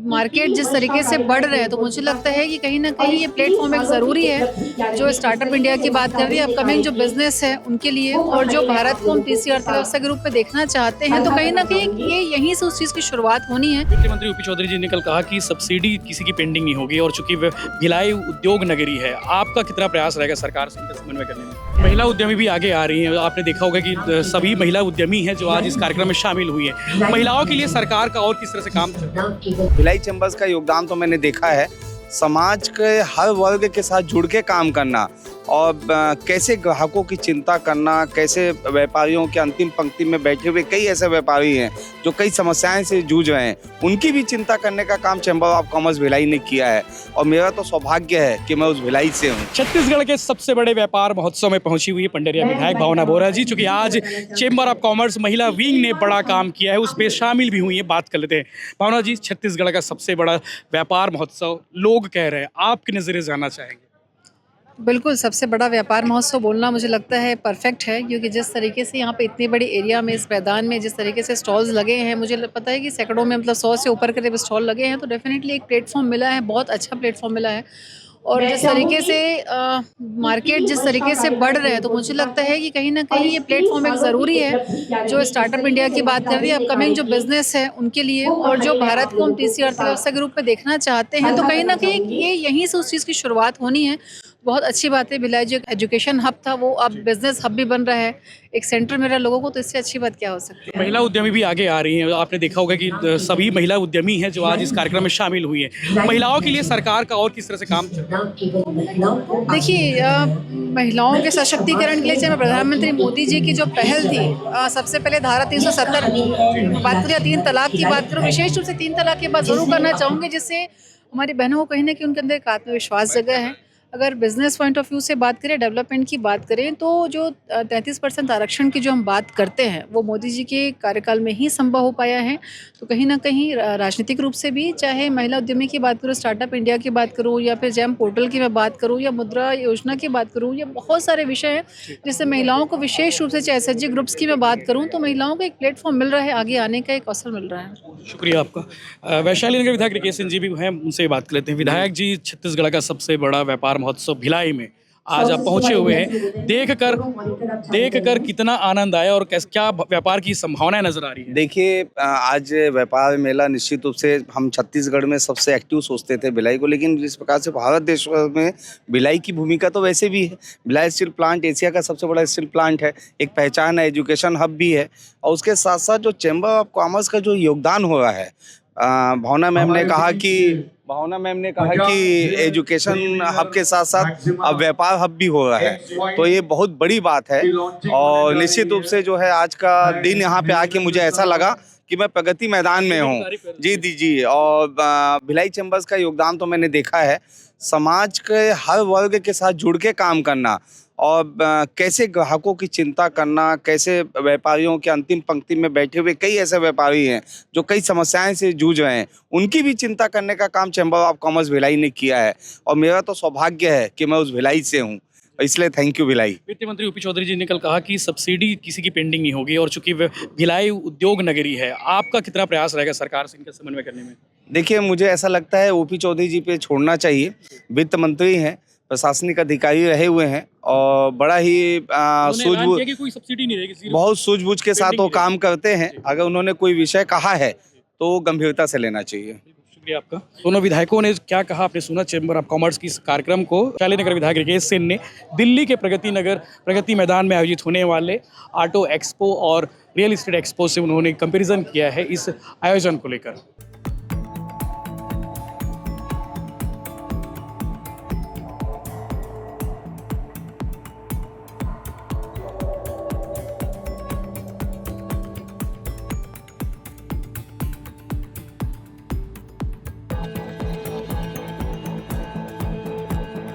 Market जिस तरीके से बढ़ रहा है तो मुझे लगता है कि कहीं न कहीं ये प्लेटफ़ॉर्म एक ज़रूरी है, जो स्टार्टअप इंडिया की बात कर रही है, अपकमिंग जो बिज़नेस है उनके लिए और जो भारत को हम तीसरी अर्थव्यवस्था के रूप में देखना चाहते हैं, तो कहीं न कहीं ये यहीं से उस चीज़ की शुरुआत होनी है। वित्त मंत्री ओपी चौधरी जी ने कल कहा कि सब्सिडी किसी की पेंडिंग नहीं होगी और चूंकि भिलाई उद्योग नगरी है, आपका कितना प्रयास रहेगा सरकार से इनका समन्वय करने में? महिला उद्यमी भी आगे आ रही हैं। आपने देखा होगा कि सभी महिला उद्यमी हैं जो आज इस कार्यक्रम में शामिल हुई हैं। महिलाओं के लिए सरकार का और किस तरह से काम चल रहा है? भिलाई चैम्बर्स का योगदान तो मैंने देखा है। समाज के हर वर्ग के साथ जुड़ के काम करना और कैसे ग्राहकों की चिंता करना, कैसे व्यापारियों के अंतिम पंक्ति में बैठे हुए कई ऐसे व्यापारी हैं जो कई समस्याएं से जूझ रहे हैं, उनकी भी चिंता करने का काम चैम्बर ऑफ कॉमर्स भिलाई ने किया है और मेरा तो सौभाग्य है कि मैं उस भिलाई से हूँ। छत्तीसगढ़ के सबसे बड़े व्यापार महोत्सव में पहुंची हुई पंडरिया विधायक भावना बोरा जी, चूंकि आज चैम्बर ऑफ कॉमर्स महिला विंग ने बड़ा काम किया है, उस पर शामिल भी हुई है। बात कर लेते हैं भावना जी, छत्तीसगढ़ का सबसे बड़ा व्यापार महोत्सव लोग कह रहे हैं, आपके नजरिए जानना चाहेंगे? बिल्कुल, सबसे बड़ा व्यापार महोत्सव बोलना मुझे लगता है परफेक्ट है, क्योंकि जिस तरीके से यहाँ पे इतनी बड़ी एरिया में, इस मैदान में जिस तरीके से स्टॉल्स लगे हैं, मुझे पता है कि सैकड़ों में, मतलब 100 से ऊपर करीब स्टॉल लगे हैं, तो डेफिनेटली एक प्लेटफॉर्म मिला है, बहुत अच्छा प्लेटफॉर्म मिला है। और जिस तरीके से मार्केट जिस तरीके से बढ़ रहा है तो मुझे लगता है कि कहीं न कहीं ये प्लेटफॉर्म एक ज़रूरी है, जो स्टार्टअप इंडिया की बात कर रही है, अपकमिंग जो बिज़नेस है उनके लिए और जो भारत को हम तीसरी अर्थव्यवस्था के रूप में देखना चाहते हैं, तो कहीं न कहीं ये यहीं से उस चीज़ की शुरुआत होनी है। बहुत अच्छी बात है, भिलाई जो एजुकेशन हब था वो अब बिज़नेस हब भी बन रहा है, एक सेंटर मिल रहा है लोगों को, तो इससे अच्छी बात क्या हो सकती है। महिला उद्यमी भी आगे आ रही हैं। आपने देखा होगा कि सभी महिला उद्यमी हैं जो आज इस कार्यक्रम में शामिल हुई हैं। महिलाओं के लिए सरकार का और किस तरह से काम चल रहा है? देखिए, महिलाओं के सशक्तिकरण के लिए चाहे प्रधानमंत्री मोदी जी की जो पहल थी, सबसे पहले धारा 370 बात करें या 3 तलाक की बात करूँ, विशेष रूप से 3 तलाक की बात ज़रूर करना चाहूँगी, जिससे हमारी बहनों को कहीं न कहीं उनके अंदर एक आत्मविश्वास जगा है। अगर बिज़नेस पॉइंट ऑफ व्यू से बात करें, डेवलपमेंट की बात करें, तो जो 33% आरक्षण की जो हम बात करते हैं वो मोदी जी के कार्यकाल में ही संभव हो पाया है। तो कहीं न कहीं राजनीतिक रूप से भी, चाहे महिला उद्यमी की बात करूँ, स्टार्टअप इंडिया की बात करूँ, या फिर जैम पोर्टल की मैं बात करूँ, या मुद्रा योजना की बात करूँ, या बहुत सारे विषय हैं जिससे महिलाओं को, विशेष रूप से चाहे एसएचजी ग्रुप्स की मैं बात करूँ, तो महिलाओं को एक प्लेटफॉर्म मिल रहा है, आगे आने का एक अवसर मिल रहा है। शुक्रिया आपका। वैशाली नगर विधायक रिकेश सिंह जी भी हैं, उनसे बात कर लेते हैं। विधायक जी, छत्तीसगढ़ का सबसे बड़ा व्यापार महोत्सव भिलाई में आज आप पहुंचे हुए हैं, देख कर कितना आनंद आया और क्या व्यापार की संभावनाएं नजर आ रही है? देखिए, आज व्यापार मेला निश्चित रूप से हम छत्तीसगढ़ में सबसे एक्टिव सोचते थे भिलाई को, लेकिन जिस प्रकार से भारत देश में भिलाई की भूमिका तो वैसे भी है। भिलाई स्टील प्लांट एशिया का सबसे बड़ा स्टील प्लांट है, एक पहचान है, एजुकेशन हब भी है, और उसके साथ साथ जो चैम्बर ऑफ कॉमर्स का जो योगदान हो रहा है, भावना मैम ने कहा कि एजुकेशन हब के साथ साथ अब व्यापार हब भी हो रहा है, तो ये बहुत बड़ी बात है। और निश्चित रूप से जो है आज का दिन यहाँ पे आके मुझे ऐसा लगा कि मैं प्रगति मैदान में हूँ। जी। और भिलाई चैम्बर्स का योगदान तो मैंने देखा है। समाज के हर वर्ग के साथ जुड़ के काम करना और कैसे ग्राहकों की चिंता करना, कैसे व्यापारियों के अंतिम पंक्ति में बैठे हुए कई ऐसे व्यापारी हैं जो कई समस्याएं से जूझ रहे हैं, उनकी भी चिंता करने का काम चैम्बर ऑफ कॉमर्स भिलाई ने किया है और मेरा तो सौभाग्य है कि मैं उस भिलाई से हूँ, इसलिए थैंक यू भिलाई। वित्त मंत्री ओपी चौधरी जी ने कल कहा कि सब्सिडी किसी की पेंडिंग नहीं होगी और चूंकि भिलाई उद्योग नगरी है, आपका कितना प्रयास रहेगा सरकार से इनका समन्वय करने में? देखिए, मुझे ऐसा लगता है ओपी चौधरी जी पे छोड़ना चाहिए। वित्त मंत्री हैं, प्रशासनिक अधिकारी रहे हुए हैं और बड़ा ही बहुत सूझबूझ के साथ वो काम करते हैं। अगर उन्होंने कोई विषय कहा है तो गंभीरता से लेना चाहिए। शुक्रिया आपका। दोनों विधायकों ने क्या कहा आपने सुना। चैम्बर ऑफ कॉमर्स की इस कार्यक्रम को वैशाली नगर विधायक रिकेश सिंह ने दिल्ली के प्रगति मैदान में आयोजित होने वाले ऑटो एक्सपो और रियल एस्टेट एक्सपो से उन्होंने कंपैरिजन किया है इस आयोजन को लेकर।